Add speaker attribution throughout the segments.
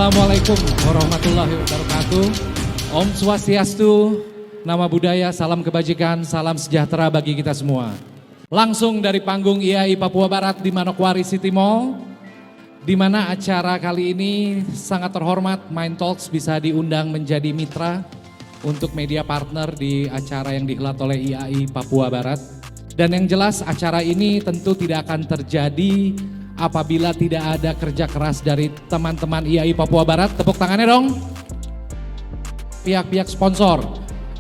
Speaker 1: Assalamualaikum warahmatullahi wabarakatuh. Om Swastiastu, nama budaya, salam kebajikan, salam sejahtera bagi kita semua. Langsung dari panggung IAI Papua Barat di Manokwari City Mall, di mana acara kali ini sangat terhormat Mind Talks bisa diundang menjadi mitra untuk media partner di acara yang dihelat oleh IAI Papua Barat. Dan yang jelas acara ini tentu tidak akan terjadi apabila tidak ada kerja keras dari teman-teman IAI Papua Barat. Tepuk tangannya dong. Pihak-pihak sponsor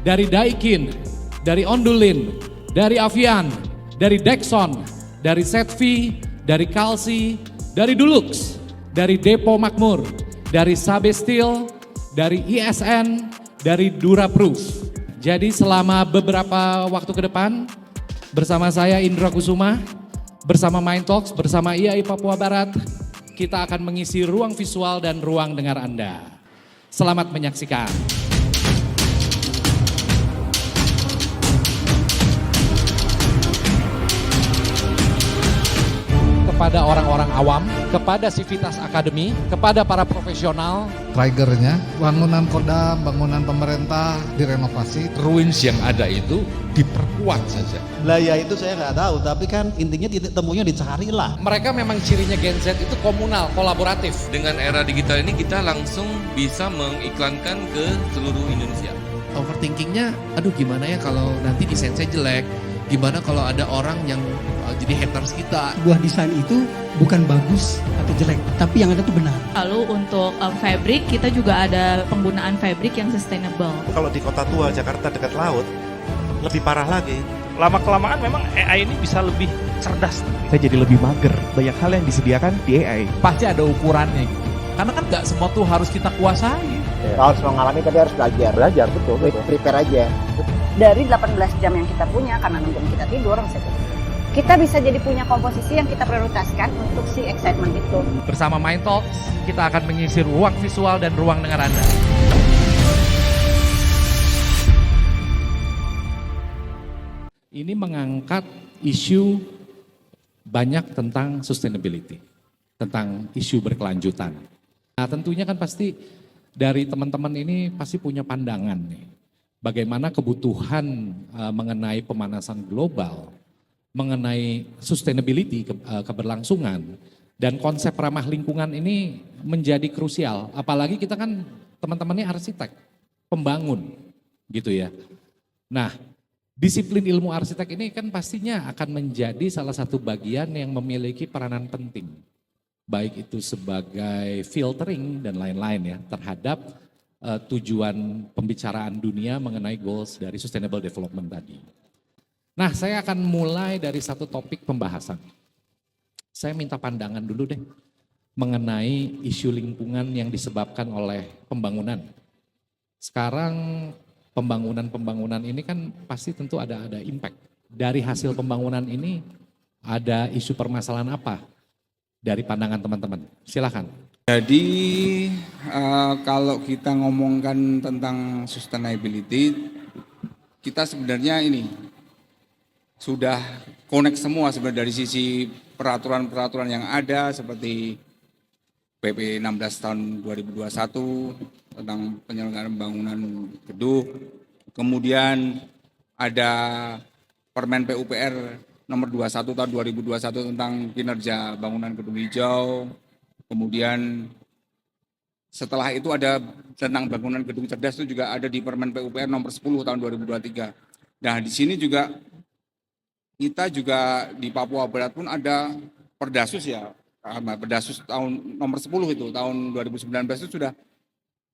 Speaker 1: dari Daikin, dari Ondulin, dari Avian, dari Dexon, dari Setvi, dari Kalsi, dari Dulux, dari Depo Makmur, dari Sabe Steel, dari ISN, dari Duraproof. Jadi selama beberapa waktu ke depan bersama saya Indra Kusuma, bersama Mind Talks, bersama IAI Papua Barat, kita akan mengisi ruang visual dan ruang dengar Anda. Selamat menyaksikan. Kepada orang-orang awam, kepada Civitas Academy, kepada para profesional,
Speaker 2: triggernya, bangunan Kodam, bangunan pemerintah direnovasi.
Speaker 3: Ruins yang ada itu diperkuat saja.
Speaker 4: Lah ya itu saya nggak tahu, tapi kan intinya titik temunya dicari lah.
Speaker 1: mereka memang cirinya Gen Z itu komunal, kolaboratif.
Speaker 5: Dengan era digital ini kita langsung bisa mengiklankan ke seluruh Indonesia.
Speaker 6: Overthinkingnya, aduh gimana ya kalau nanti desain saya jelek, gimana kalau ada orang yang jadi haters kita.
Speaker 7: Sebuah desain itu bukan bagus atau jelek, tapi yang ada itu benar.
Speaker 8: Lalu untuk fabric, kita juga ada penggunaan fabric yang sustainable.
Speaker 9: Kalau di kota tua Jakarta dekat laut, lebih parah lagi.
Speaker 10: Lama-kelamaan memang AI ini bisa lebih cerdas.
Speaker 11: Saya jadi lebih mager, banyak hal yang disediakan di AI.
Speaker 12: Pasti ada ukurannya gitu. Karena kan nggak semua tuh harus kita kuasai.
Speaker 13: Harus mengalami tapi harus belajar. Belajar, betul. Prepare aja.
Speaker 14: Dari 18 jam yang kita punya, karena 6 jam kita tidur, kita bisa jadi punya komposisi yang kita prioritaskan untuk si excitement itu.
Speaker 1: Bersama Mind Talks, kita akan mengisi ruang visual dan ruang dengar Anda. Ini mengangkat isu banyak tentang sustainability, tentang isu berkelanjutan. Nah tentunya kan pasti dari teman-teman ini pasti punya pandangan nih. Bagaimana kebutuhan mengenai pemanasan global, mengenai sustainability, keberlangsungan, dan konsep ramah lingkungan ini menjadi krusial. Apalagi kita kan teman-temannya arsitek, pembangun gitu ya. Nah, disiplin ilmu arsitek ini kan pastinya akan menjadi salah satu bagian yang memiliki peranan penting. Baik itu sebagai filtering dan lain-lain ya terhadap tujuan pembicaraan dunia mengenai goals dari sustainable development tadi. Nah, saya akan mulai dari satu topik pembahasan. Saya minta pandangan dulu deh mengenai isu lingkungan yang disebabkan oleh pembangunan. Sekarang pembangunan ini kan pasti tentu ada impact. Dari hasil pembangunan ini ada isu permasalahan apa dari pandangan teman-teman? Silakan.
Speaker 15: Jadi kalau kita ngomongkan tentang sustainability, kita sebenarnya ini sudah connect semua sebenarnya dari sisi peraturan-peraturan yang ada seperti PP 16 tahun 2021 tentang penyelenggaraan pembangunan gedung, kemudian ada Permen PUPR nomor 21 tahun 2021 tentang kinerja bangunan gedung hijau, kemudian setelah itu ada tentang bangunan gedung cerdas itu juga ada di Permen PUPR nomor 10 tahun 2023. Nah di sini juga kita juga di Papua Barat pun ada Perdasus ya, Perdasus tahun nomor 10 itu tahun 2019 itu sudah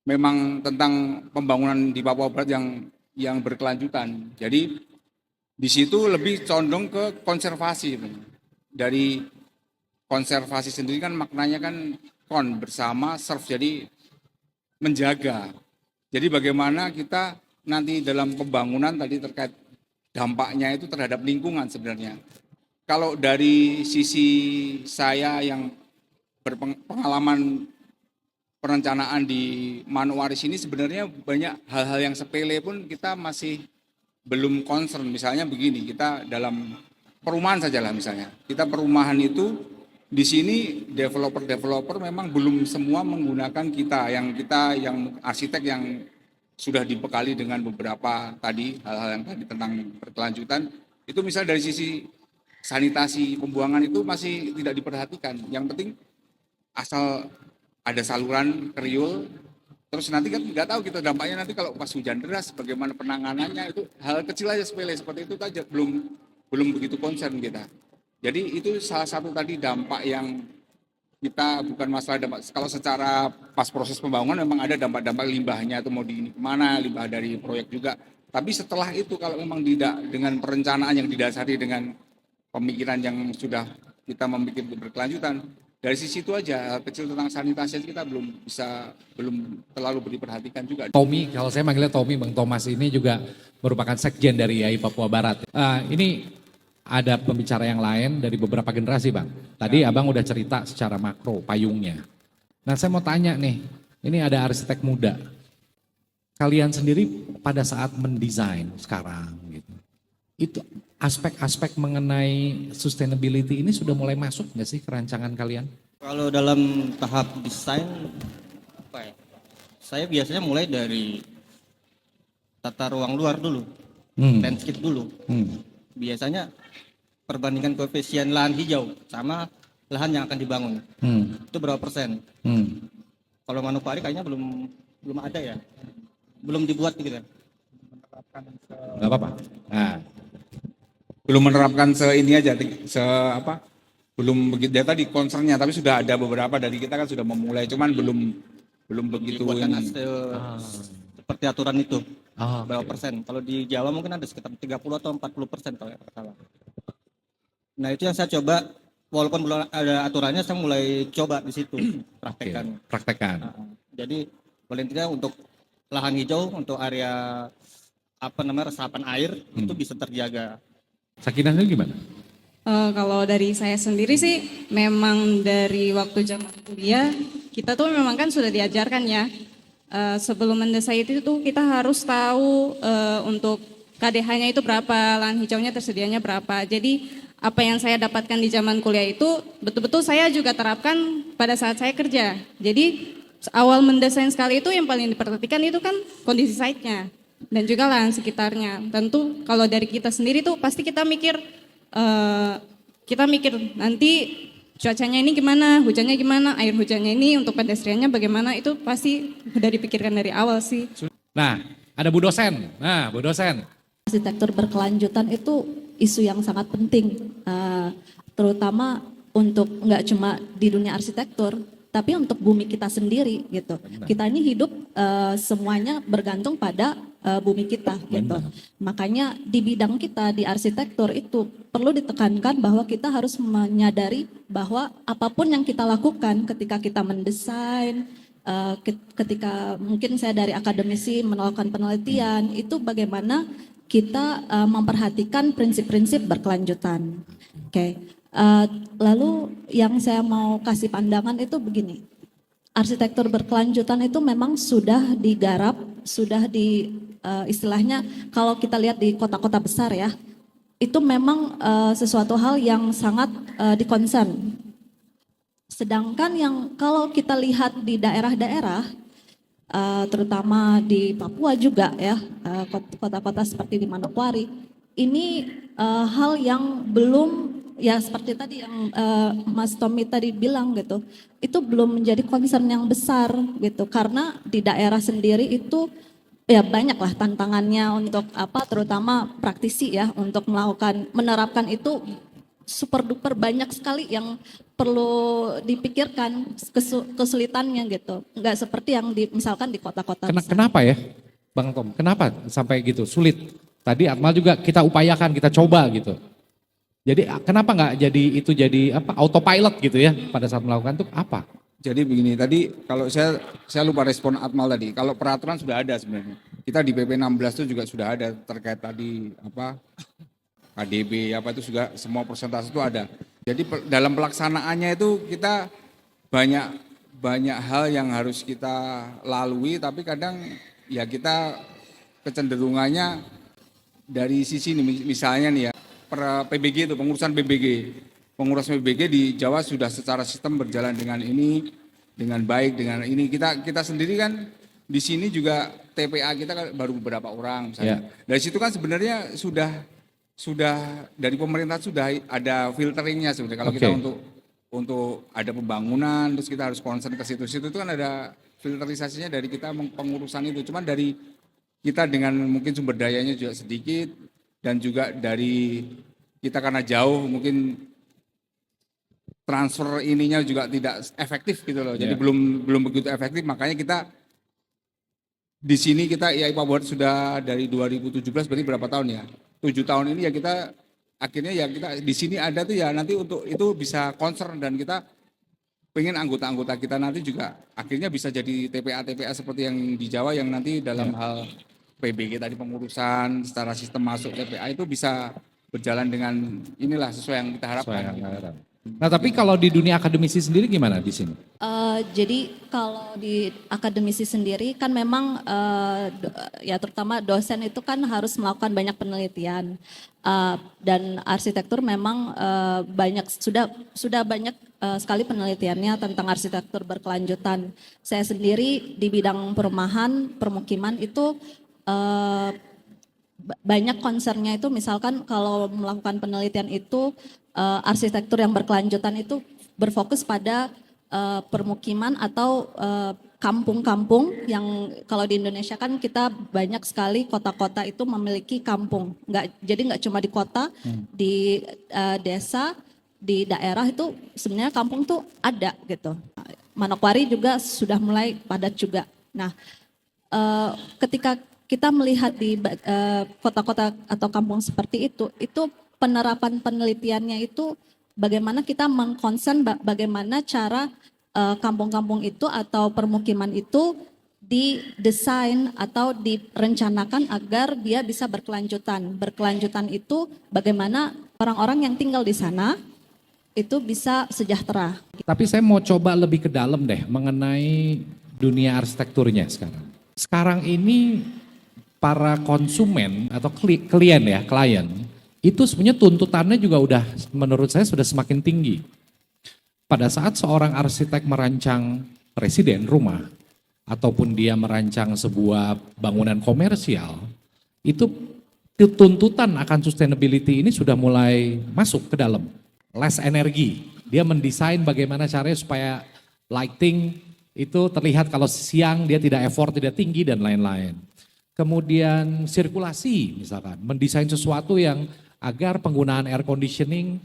Speaker 15: memang tentang pembangunan di Papua Barat yang berkelanjutan. Jadi di situ lebih condong ke konservasi. Dari konservasi sendiri kan maknanya kan bersama serve, jadi menjaga. Jadi bagaimana kita nanti dalam pembangunan tadi terkait dampaknya itu terhadap lingkungan sebenarnya. Kalau dari sisi saya yang berpengalaman perencanaan di Manokwari ini sebenarnya banyak hal-hal yang sepele pun kita masih belum concern. Misalnya begini, kita dalam perumahan sajalah misalnya. Kita perumahan itu di sini developer memang belum semua menggunakan kita yang arsitek yang sudah dibekali dengan beberapa tadi hal-hal yang tadi tentang berkelanjutan. Itu misalnya dari sisi sanitasi pembuangan itu masih tidak diperhatikan. Yang penting asal ada saluran kriul, terus nanti kan nggak tahu kita dampaknya nanti kalau pas hujan deras bagaimana penanganannya, itu hal kecil aja sepele seperti itu aja belum begitu concern kita. Jadi itu salah satu tadi dampak yang kita bukan masalah dampak. Kalau secara pas proses pembangunan memang ada dampak-dampak limbahnya itu mau di kemana, limbah dari proyek juga. Tapi setelah itu kalau memang tidak dengan perencanaan yang didasari dengan pemikiran yang sudah kita membuat berkelanjutan, dari sisi itu aja kecil tentang sanitasi kita belum terlalu diperhatikan juga.
Speaker 1: Tommy, kalau saya manggilnya Tommy, Bang Thomas ini juga merupakan sekjen dari YAI Papua Barat. Ini ada pembicara yang lain dari beberapa generasi, Bang. Tadi Abang udah cerita secara makro payungnya. Nah, saya mau tanya nih, ini ada arsitek muda. Kalian sendiri pada saat mendesain sekarang gitu, itu aspek-aspek mengenai sustainability ini sudah mulai masuk nggak sih ke rancangan kalian?
Speaker 7: Kalau dalam tahap desain, saya biasanya mulai dari tata ruang luar dulu, landscape dulu. Biasanya perbandingan koefisien lahan hijau sama lahan yang akan dibangun, itu berapa persen? Kalau Manokwari kayaknya belum ada ya, belum dibuat gitu.
Speaker 1: Nggak apa-apa. Nah,
Speaker 15: belum menerapkan ini aja, belum begitu ya tadi concernnya, tapi sudah ada beberapa dari kita kan sudah memulai, cuman belum begitu ini.
Speaker 7: Seperti aturan itu, berapa persen? Kalau di Jawa mungkin ada sekitar 30 atau 40% kalau ya salah. Nah itu yang saya coba, walaupun belum ada aturannya, saya mulai coba di situ praktekkan.
Speaker 1: Praktekkan.
Speaker 7: Jadi paling tidak untuk lahan hijau, untuk area resapan air itu bisa terjaga.
Speaker 1: Sakinah itu gimana?
Speaker 8: Kalau dari saya sendiri sih, memang dari waktu zaman kuliah, kita tuh memang kan sudah diajarkan ya, sebelum mendesain itu tuh kita harus tahu untuk KDH-nya itu berapa, lahan hijaunya tersedianya berapa. Jadi apa yang saya dapatkan di zaman kuliah itu betul-betul saya juga terapkan pada saat saya kerja. Jadi awal mendesain sekali itu yang paling diperhatikan itu kan kondisi site-nya dan juga lahan sekitarnya. Tentu kalau dari kita sendiri tuh pasti kita mikir nanti cuacanya ini gimana, hujannya gimana, air hujannya ini untuk pedestriannya bagaimana, itu pasti udah dipikirkan dari awal sih.
Speaker 1: Nah, ada Bu dosen. Nah, Bu dosen.
Speaker 14: Arsitektur berkelanjutan itu isu yang sangat penting, terutama untuk nggak cuma di dunia arsitektur, tapi untuk bumi kita sendiri gitu. Kita ini hidup semuanya bergantung pada bumi kita gitu. Makanya di bidang kita di arsitektur itu perlu ditekankan bahwa kita harus menyadari bahwa apapun yang kita lakukan ketika kita mendesain, ketika mungkin saya dari akademisi melakukan penelitian, itu bagaimana kita memperhatikan prinsip-prinsip berkelanjutan. Oke. Lalu yang saya mau kasih pandangan itu begini. Arsitektur berkelanjutan itu memang sudah digarap, sudah istilahnya kalau kita lihat di kota-kota besar ya, itu memang sesuatu hal yang sangat dikonsen. Sedangkan yang kalau kita lihat di daerah-daerah, terutama di Papua juga ya, kota-kota seperti di Manokwari, ini hal yang belum, ya seperti tadi yang Mas Tommy tadi bilang gitu, itu belum menjadi concern yang besar gitu, karena di daerah sendiri itu ya banyaklah tantangannya untuk terutama praktisi ya, untuk menerapkan itu super duper banyak sekali yang perlu dipikirkan kesulitannya gitu. Enggak seperti yang misalkan di kota-kota besar.
Speaker 1: Kenapa ya Bang Tom? Kenapa sampai gitu sulit? Tadi Akmal juga kita upayakan, kita coba gitu. Jadi kenapa nggak jadi autopilot gitu ya pada saat melakukan itu apa?
Speaker 15: Jadi begini, tadi kalau saya lupa respon Akmal tadi. Kalau peraturan sudah ada sebenarnya. Kita di PP 16 itu juga sudah ada terkait tadi KDB itu juga semua persentase itu ada. Jadi dalam pelaksanaannya itu kita banyak hal yang harus kita lalui, tapi kadang ya kita kecenderungannya dari sisi ini, misalnya nih ya, PBG itu pengurusan PBG. pengurus PBG di Jawa sudah secara sistem berjalan dengan ini, dengan baik, dengan ini. Kita sendiri kan di sini juga TPA kita kan baru beberapa orang misalnya. Dari situ kan sebenarnya sudah dari pemerintah sudah ada filteringnya sebenarnya. Kalau kita untuk ada pembangunan, terus kita harus concern ke situ-situ itu kan ada filterisasinya dari kita pengurusan itu. Cuman dari kita dengan mungkin sumber dayanya juga sedikit dan juga dari kita karena jauh mungkin transfer ininya juga tidak efektif gitu loh. Jadi belum begitu efektif, makanya kita di sini kita IAI Papua Barat sudah dari 2017 berarti berapa tahun ya? 7 tahun ini ya kita akhirnya ya kita di sini ada tuh ya nanti untuk itu bisa concern dan kita pengen anggota-anggota kita nanti juga akhirnya bisa jadi TPA seperti yang di Jawa yang nanti dalam hal PBG tadi pengurusan secara sistem masuk TPA itu bisa berjalan dengan inilah sesuai yang kita harapkan.
Speaker 1: Nah tapi kalau di dunia akademisi sendiri gimana di sini?
Speaker 14: Jadi kalau di akademisi sendiri kan memang ya terutama dosen itu kan harus melakukan banyak penelitian dan arsitektur memang sudah banyak sekali penelitiannya tentang arsitektur berkelanjutan. Saya sendiri di bidang perumahan, permukiman itu banyak concernnya itu misalkan kalau melakukan penelitian itu arsitektur yang berkelanjutan itu berfokus pada permukiman atau kampung-kampung yang kalau di Indonesia kan kita banyak sekali kota-kota itu memiliki kampung. Jadi nggak cuma di kota, di desa, di daerah itu sebenarnya kampung tuh ada gitu. Manokwari juga sudah mulai padat juga. Nah, ketika kita melihat di kota-kota atau kampung seperti itu penerapan penelitiannya itu bagaimana kita mengkonsen bagaimana cara kampung-kampung itu atau permukiman itu didesain atau direncanakan agar dia bisa berkelanjutan. Berkelanjutan itu bagaimana orang-orang yang tinggal di sana itu bisa sejahtera.
Speaker 1: Tapi saya mau coba lebih ke dalam deh mengenai dunia arsitekturnya sekarang. Sekarang ini para konsumen atau klien itu sebenarnya tuntutannya juga udah menurut saya sudah semakin tinggi. Pada saat seorang arsitek merancang residen rumah ataupun dia merancang sebuah bangunan komersial, itu tuntutan akan sustainability ini sudah mulai masuk ke dalam. Less energi, dia mendesain bagaimana caranya supaya lighting itu terlihat kalau siang dia tidak effort, tidak tinggi dan lain-lain. Kemudian sirkulasi misalkan, mendesain sesuatu yang agar penggunaan air conditioning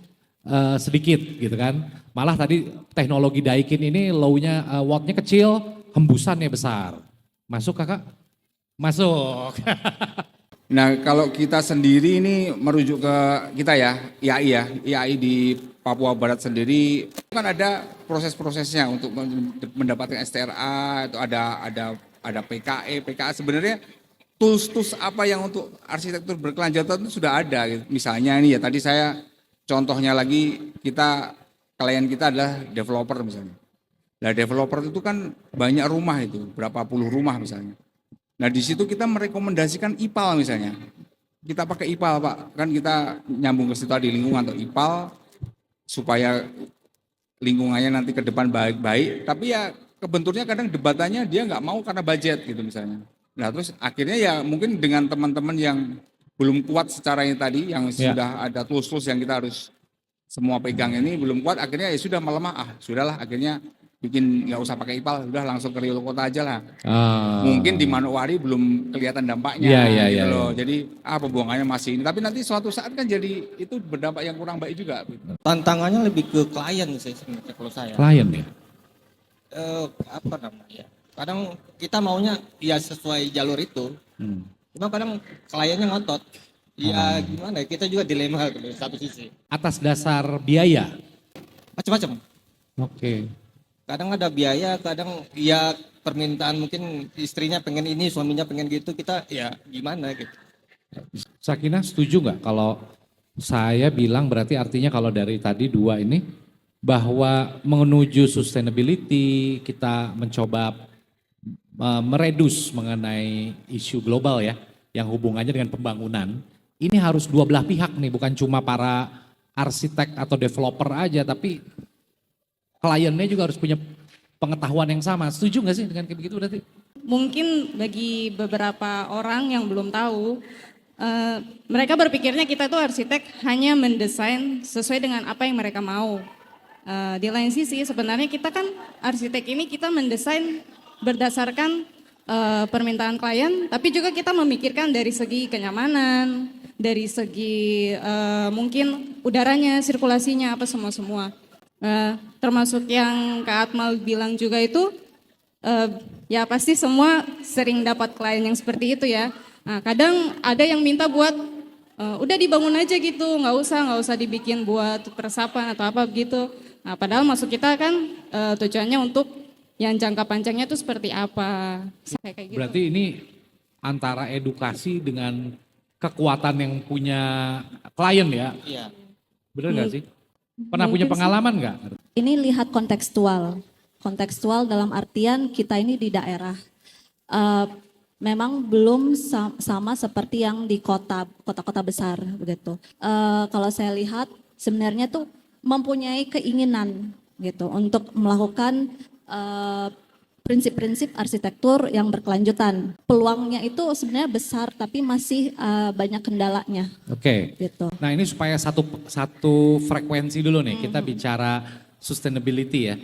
Speaker 1: sedikit gitu kan. Malah tadi teknologi Daikin ini low-nya watt-nya kecil, hembusannya besar. Masuk kakak? Masuk.
Speaker 15: Nah kalau kita sendiri ini merujuk ke kita ya, IAI di Papua Barat sendiri kan ada proses-prosesnya untuk mendapatkan STRA, itu ada PKA sebenarnya. Tools apa yang untuk arsitektur berkelanjutan itu sudah ada. Misalnya ini ya tadi saya contohnya lagi klien kita adalah developer misalnya. Nah developer itu kan banyak rumah itu, berapa puluh rumah misalnya. Nah di situ kita merekomendasikan IPAL misalnya. Kita pakai IPAL Pak, kan kita nyambung ke situ di lingkungan atau IPAL supaya lingkungannya nanti ke depan baik-baik. Tapi ya kebenturnya kadang debatannya dia nggak mau karena budget gitu misalnya. Nah terus akhirnya ya mungkin dengan teman-teman yang belum kuat secara ini tadi, yang sudah ada tools-tools yang kita harus semua pegang ini belum kuat, akhirnya ya sudah melemah, sudahlah akhirnya bikin nggak usah pakai IPAL, udah langsung ke Rio Kota aja lah. Mungkin di Manokwari belum kelihatan dampaknya gitu loh. Jadi pembuangannya masih ini, tapi nanti suatu saat kan jadi itu berdampak yang kurang baik juga.
Speaker 7: Tantangannya lebih ke klien sih sebenarnya kalau saya.
Speaker 1: Klien ya?
Speaker 7: Apa namanya? Kadang kita maunya ya sesuai jalur itu, cuma kadang kliennya ngotot. Ya gimana? Kita juga dilema gitu satu sisi.
Speaker 1: Atas dasar biaya?
Speaker 7: Macam-macam.
Speaker 1: Oke.
Speaker 7: Kadang ada biaya, kadang ya permintaan mungkin istrinya pengen ini, suaminya pengen gitu, kita ya gimana gitu.
Speaker 1: Sakinah setuju nggak kalau saya bilang berarti artinya kalau dari tadi dua ini bahwa menuju sustainability kita mencoba meredus mengenai isu global ya yang hubungannya dengan pembangunan, ini harus dua belah pihak nih, bukan cuma para arsitek atau developer aja, tapi kliennya juga harus punya pengetahuan yang sama. Setuju nggak sih dengan kayak begitu berarti?
Speaker 8: Mungkin bagi beberapa orang yang belum tahu, mereka berpikirnya kita tuh arsitek hanya mendesain sesuai dengan apa yang mereka mau. Di lain sisi sebenarnya kita kan arsitek ini kita mendesain berdasarkan permintaan klien, tapi juga kita memikirkan dari segi kenyamanan, dari segi mungkin udaranya, sirkulasinya, apa semua-semua. Termasuk yang Kak Akmal bilang juga itu, ya pasti semua sering dapat klien yang seperti itu ya. Nah, kadang ada yang minta buat udah dibangun aja gitu, nggak usah dibikin buat peresapan atau apa gitu. Nah, padahal maksud kita kan tujuannya untuk yang jangka panjangnya itu seperti apa. Kayak gitu.
Speaker 1: Berarti ini antara edukasi dengan kekuatan yang punya klien ya?
Speaker 7: Iya.
Speaker 1: Bener nggak sih? Pernah punya pengalaman nggak?
Speaker 14: Ini lihat kontekstual. Kontekstual dalam artian kita ini di daerah. Memang belum sama seperti yang di kota-kota besar begitu. Kalau saya lihat sebenarnya tuh mempunyai keinginan gitu untuk melakukan prinsip-prinsip arsitektur yang berkelanjutan. Peluangnya itu sebenarnya besar tapi masih banyak kendalanya.
Speaker 1: Oke.
Speaker 14: Gitu.
Speaker 1: Nah ini supaya satu frekuensi dulu nih, kita bicara sustainability ya.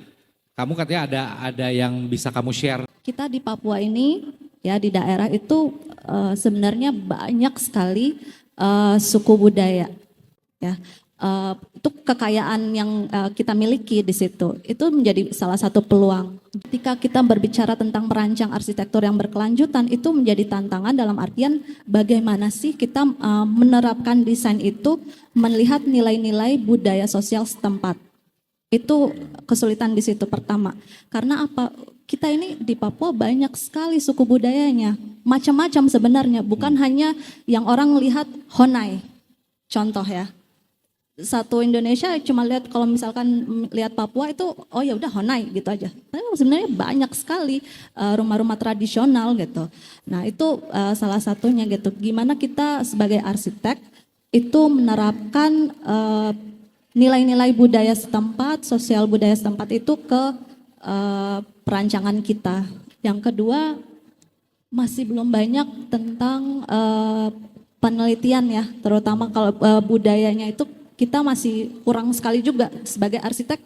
Speaker 1: Kamu katanya ada yang bisa kamu share.
Speaker 14: Kita di Papua ini ya di daerah itu sebenarnya banyak sekali suku budaya ya. Itu kekayaan yang kita miliki di situ. Itu menjadi salah satu peluang. Ketika kita berbicara tentang merancang arsitektur yang berkelanjutan, itu menjadi tantangan dalam artian bagaimana sih kita menerapkan desain itu melihat nilai-nilai budaya sosial setempat. Itu kesulitan di situ pertama. Karena apa? Kita ini di Papua banyak sekali suku budayanya. Macam-macam sebenarnya, bukan hanya yang orang lihat Honai. Contoh ya. Satu Indonesia cuma lihat kalau misalkan lihat Papua itu oh ya udah Honai gitu aja. Tapi sebenarnya banyak sekali rumah-rumah tradisional gitu. Nah, itu salah satunya gitu. Gimana kita sebagai arsitek itu menerapkan nilai-nilai budaya setempat, sosial budaya setempat itu ke perancangan kita. Yang kedua, masih belum banyak tentang penelitian ya, terutama kalau budayanya itu kita masih kurang sekali juga sebagai arsitek.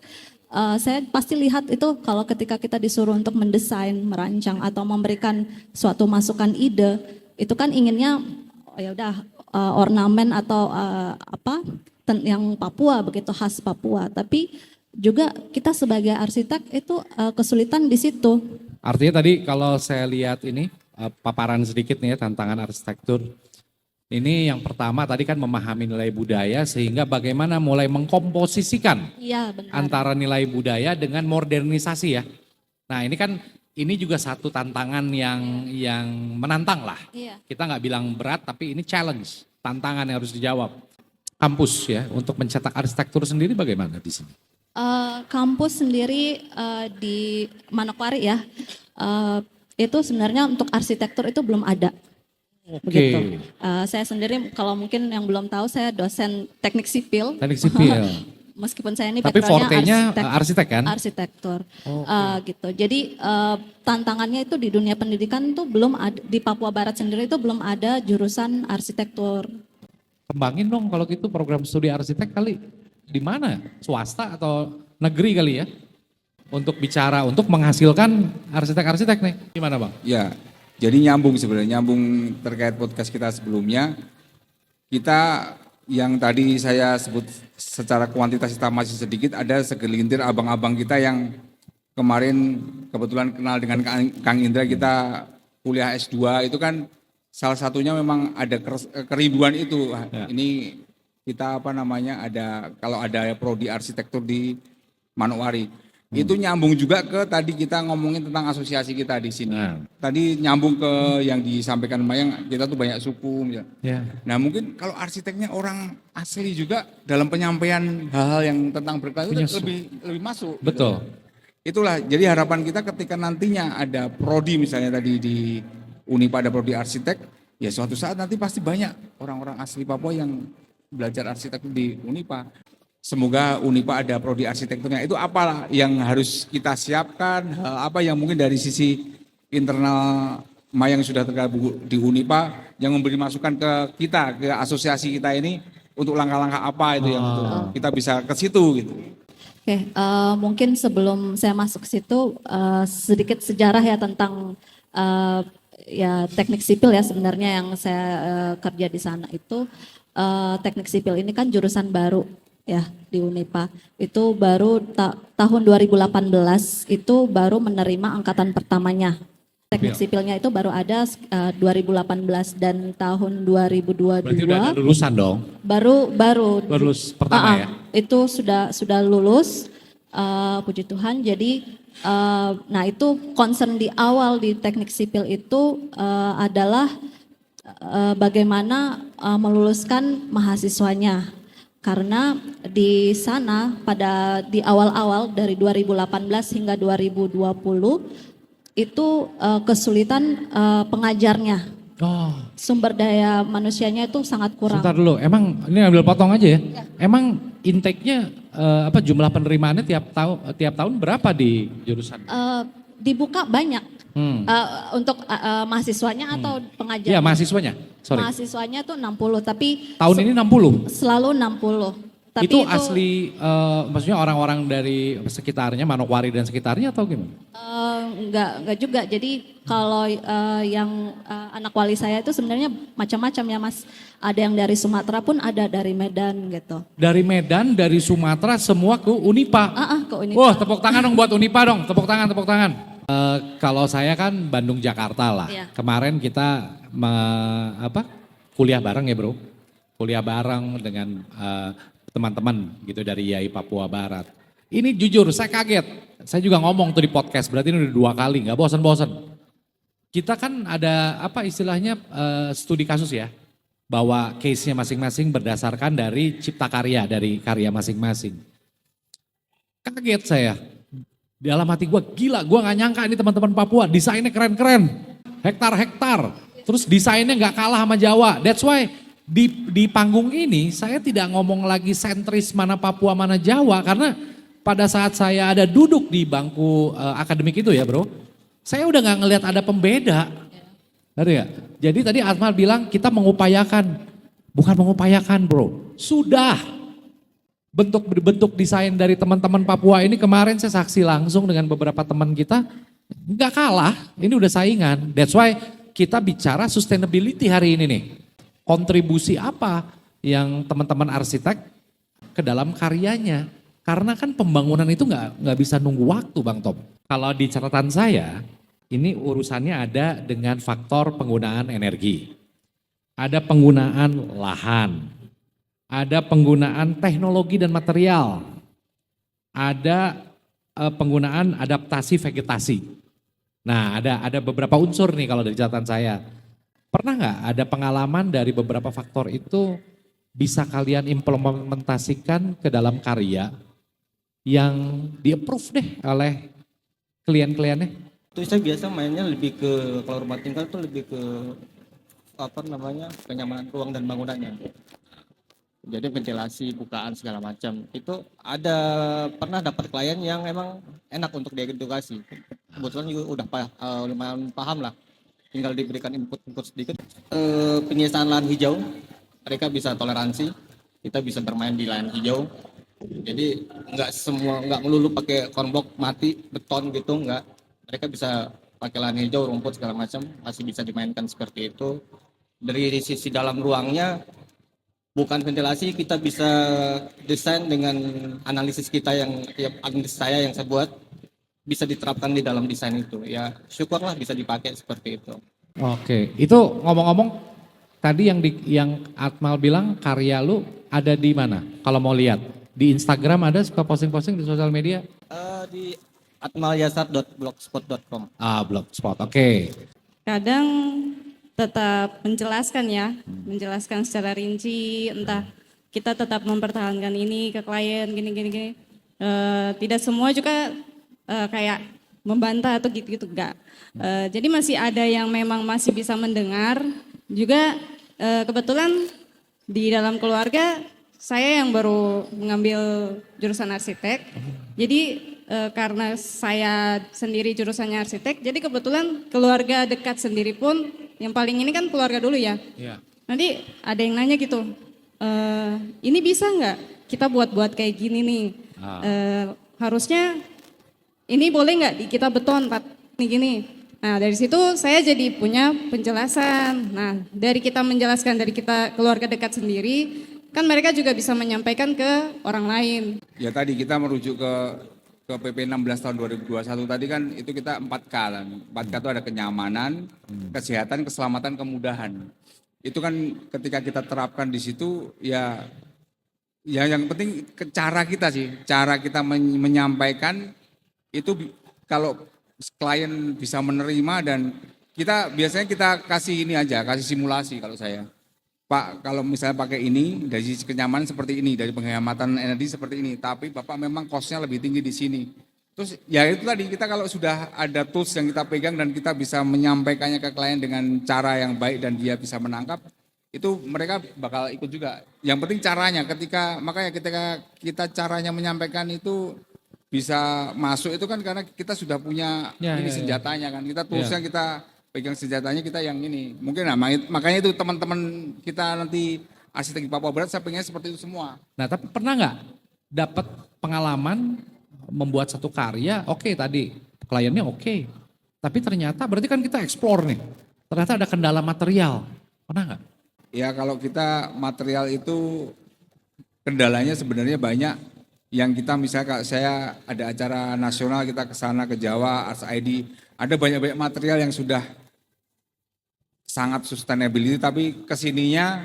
Speaker 14: Saya pasti lihat itu kalau ketika kita disuruh untuk mendesain, merancang atau memberikan suatu masukan ide, itu kan inginnya oh ya udah ornamen atau yang Papua begitu khas Papua. Tapi juga kita sebagai arsitek itu kesulitan di situ.
Speaker 1: Artinya tadi kalau saya lihat ini paparan sedikit nih ya tantangan arsitektur. Ini yang pertama tadi kan memahami nilai budaya sehingga bagaimana mulai mengkomposisikan antara nilai budaya dengan modernisasi ya. Nah ini kan ini juga satu tantangan yang menantang lah.
Speaker 14: Iya.
Speaker 1: Kita nggak bilang berat tapi ini challenge, tantangan yang harus dijawab. Kampus ya untuk mencetak arsitektur sendiri bagaimana di sini?
Speaker 14: Kampus sendiri di Manokwari ya, itu sebenarnya untuk arsitektur itu belum ada. Begitu. Saya sendiri kalau mungkin yang belum tahu saya dosen teknik sipil.
Speaker 1: Teknik sipil.
Speaker 14: Meskipun saya ini
Speaker 1: tapi
Speaker 14: backgroundnya
Speaker 1: arsitek kan?
Speaker 14: Arsitektur. Gitu. Jadi tantangannya itu di dunia pendidikan itu belum ada, di Papua Barat sendiri itu belum ada jurusan arsitektur.
Speaker 1: Kembangin dong kalau gitu program studi arsitek kali di mana? Swasta atau negeri kali ya? Untuk bicara, untuk menghasilkan arsitek-arsitek nih. Gimana Bang?
Speaker 15: Ya, jadi nyambung sebenarnya, nyambung terkait podcast kita sebelumnya. Kita yang tadi saya sebut secara kuantitas kita masih sedikit, ada segelintir abang-abang kita yang kemarin kebetulan kenal dengan Kang Indra, kita kuliah S2 itu kan salah satunya memang ada kerinduan itu. Ya. Ini kita ada kalau ada prodi arsitektur di Manokwari. Itu nyambung juga ke tadi kita ngomongin tentang asosiasi kita di sini. Tadi nyambung ke yang disampaikan Mayang, kita tuh banyak suku.
Speaker 1: Ya.
Speaker 15: Nah mungkin kalau arsiteknya orang asli juga dalam penyampaian hal-hal yang tentang berkelanjutan lebih masuk.
Speaker 1: Betul.
Speaker 15: Gitu. Itulah jadi harapan kita ketika nantinya ada prodi misalnya tadi di Unipa ada prodi arsitek, ya suatu saat nanti pasti banyak orang-orang asli Papua yang belajar arsitek di Unipa. semoga Unipa ada prodi arsitekturnya. Itu apa yang harus kita siapkan, apa yang mungkin dari sisi internal yang sudah tergabung di Unipa yang memberi masukan ke kita, ke asosiasi kita ini untuk langkah-langkah apa itu yang betul kita bisa ke situ gitu.
Speaker 14: Oke, mungkin sebelum saya masuk ke situ sedikit sejarah ya tentang ya teknik sipil ya sebenarnya yang saya kerja di sana itu teknik sipil ini kan jurusan baru ya di Unipa. Itu baru tahun 2018 itu baru menerima angkatan pertamanya. Teknik sipilnya itu baru ada 2018 dan tahun 2022.
Speaker 1: Berarti udah ada lulusan dong?
Speaker 14: Baru
Speaker 1: lulus pertama ya?
Speaker 14: Itu sudah lulus, puji Tuhan. Jadi nah itu concern di awal di teknik sipil itu adalah bagaimana meluluskan mahasiswanya. Karena di sana di awal-awal dari 2018 hingga 2020 itu kesulitan pengajarnya. Sumber daya manusianya itu sangat kurang.
Speaker 1: Sebentar dulu, emang ini ambil potong aja ya. Emang intake-nya jumlah penerimaannya tiap tahun berapa di jurusan?
Speaker 14: Dibuka banyak. Untuk mahasiswanya atau pengajarnya?
Speaker 1: Iya, mahasiswanya. Sorry.
Speaker 14: Mahasiswanya tuh 60, tapi
Speaker 1: tahun ini 60.
Speaker 14: Selalu 60. Tapi
Speaker 1: itu asli maksudnya orang-orang dari sekitarnya, Manokwari dan sekitarnya atau gimana?
Speaker 14: Enggak juga. Jadi kalau yang anak wali saya itu sebenarnya macam-macam ya Mas. Ada yang dari Sumatera pun ada, dari Medan gitu.
Speaker 1: Dari Medan, dari Sumatera semua ke Unipa.
Speaker 14: Ke Unipa.
Speaker 1: Wah, tepuk tangan dong buat Unipa dong. Tepuk tangan. Kalau saya kan Bandung Jakarta lah.
Speaker 14: Iya.
Speaker 1: Kemarin kita kuliah bareng ya bro. Kuliah bareng dengan teman-teman gitu dari YAI Papua Barat. Ini jujur saya kaget. Saya juga ngomong tuh di podcast, berarti ini udah 2 kali, nggak bosan-bosan. Kita kan ada istilahnya studi kasus ya. Bahwa case-nya masing-masing berdasarkan dari cipta karya, dari karya masing-masing. Kaget saya. Dalam hati gue, gila gue gak nyangka ini teman-teman Papua, desainnya keren-keren. Hektar-hektar. Terus desainnya gak kalah sama Jawa. That's why di panggung ini saya tidak ngomong lagi sentris mana Papua mana Jawa. Karena pada saat saya ada duduk di bangku akademik itu ya bro. Saya udah gak ngelihat ada pembeda. Ngerti gak? Jadi tadi Akmal bilang kita mengupayakan. Bukan mengupayakan bro. Sudah. Bentuk desain dari teman-teman Papua ini kemarin saya saksi langsung dengan beberapa teman kita. Nggak kalah, ini udah saingan. That's why kita bicara sustainability hari ini nih. Kontribusi apa yang teman-teman arsitek ke dalam karyanya. Karena kan pembangunan itu nggak bisa nunggu waktu Bang Tom. Kalau di catatan saya, ini urusannya ada dengan faktor penggunaan energi. Ada penggunaan lahan. Ada penggunaan teknologi dan material, ada penggunaan adaptasi vegetasi. Nah ada beberapa unsur nih kalau dari catatan saya. Pernah nggak ada pengalaman dari beberapa faktor itu bisa kalian implementasikan ke dalam karya yang di-approve deh oleh klien-kliennya?
Speaker 7: Itu saya biasa mainnya lebih ke, kalau rumah tinggal itu lebih ke kenyamanan ruang dan bangunannya. Jadi ventilasi, bukaan segala macam. Itu pernah dapat klien yang emang enak untuk diedukasi. Kebetulan juga udah lumayan paham lah. Tinggal diberikan input sedikit. Penyiasaan lahan hijau, mereka bisa toleransi. Kita bisa bermain di lahan hijau. Jadi nggak melulu pakai konblok mati, beton gitu, nggak. Mereka bisa pakai lahan hijau, rumput segala macam, masih bisa dimainkan seperti itu. Dari sisi dalam ruangnya, bukan ventilasi, kita bisa desain dengan analisis kita analisis saya yang saya buat bisa diterapkan di dalam desain itu. Ya syukurlah bisa dipakai seperti itu.
Speaker 1: Oke, itu ngomong-ngomong tadi yang Akmal bilang karya lu ada di mana? Kalau mau lihat di Instagram ada suka posting-posting di sosial media?
Speaker 7: Di akmalyasar.blogspot.com.
Speaker 1: Blogspot, oke.
Speaker 8: Kadang tetap menjelaskan secara rinci, entah kita tetap mempertahankan ini ke klien gini. Tidak semua juga kayak membantah atau gitu-gitu, enggak. Jadi masih ada yang memang masih bisa mendengar. Juga kebetulan di dalam keluarga saya yang baru mengambil jurusan arsitek. Jadi karena saya sendiri jurusannya arsitek, jadi kebetulan keluarga dekat sendiri pun, yang paling ini kan keluarga dulu ya.
Speaker 1: Iya.
Speaker 8: Nanti ada yang nanya gitu, ini bisa nggak kita buat kayak gini nih? Harusnya ini boleh nggak kita beton gini? Nah dari situ saya jadi punya penjelasan. Nah dari kita menjelaskan dari kita keluarga dekat sendiri, kan mereka juga bisa menyampaikan ke orang lain.
Speaker 15: Ya tadi kita merujuk ke PP 16 tahun 2021 tadi kan itu kita 4K kan. 4K itu ada kenyamanan, kesehatan, keselamatan, kemudahan. Itu kan ketika kita terapkan di situ ya yang penting cara kita sih, cara kita menyampaikan itu kalau klien bisa menerima dan kita biasanya kita kasih ini aja, kasih simulasi kalau saya. Pak, kalau misalnya pakai ini, dari sisi kenyamanan seperti ini, dari penghematan energi seperti ini, tapi Bapak memang cost-nya lebih tinggi di sini. Terus ya itu tadi, kita kalau sudah ada tools yang kita pegang dan kita bisa menyampaikannya ke klien dengan cara yang baik dan dia bisa menangkap, itu mereka bakal ikut juga. Yang penting caranya, makanya ketika kita caranya menyampaikan itu bisa masuk itu kan karena kita sudah punya senjatanya kan, kita toolsnya kita pegang senjatanya kita yang ini. Mungkin makanya itu teman-teman kita nanti arsitek di Papua Barat saya pengen seperti itu semua.
Speaker 1: Nah tapi pernah nggak dapat pengalaman membuat satu karya, oke tadi kliennya oke, tapi ternyata berarti kan kita explore nih, ternyata ada kendala material, pernah nggak?
Speaker 15: Ya kalau kita material itu kendalanya sebenarnya banyak. Yang kita misalnya saya ada acara nasional kita ke sana ke Jawa, Ars ID, ada banyak-banyak material yang sudah sangat sustainability tapi kesininya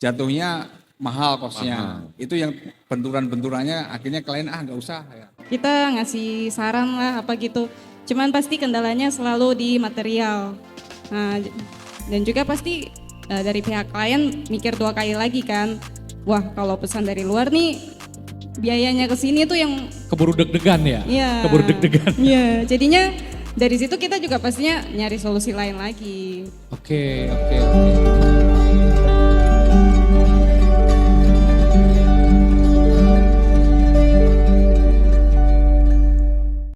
Speaker 15: jatuhnya mahal kosnya. Itu yang benturan-benturannya akhirnya klien nggak usah. Ya.
Speaker 8: Kita ngasih saran lah apa gitu, cuman pasti kendalanya selalu di material. Nah, dan juga pasti dari pihak klien mikir 2 kali lagi kan, wah kalau pesan dari luar nih biayanya ke sini tuh yang
Speaker 1: keburu deg-degan ya?
Speaker 8: Iya.
Speaker 1: Keburu deg-degan.
Speaker 8: Iya, jadinya dari situ kita juga pastinya nyari solusi lain lagi.
Speaker 1: Oke.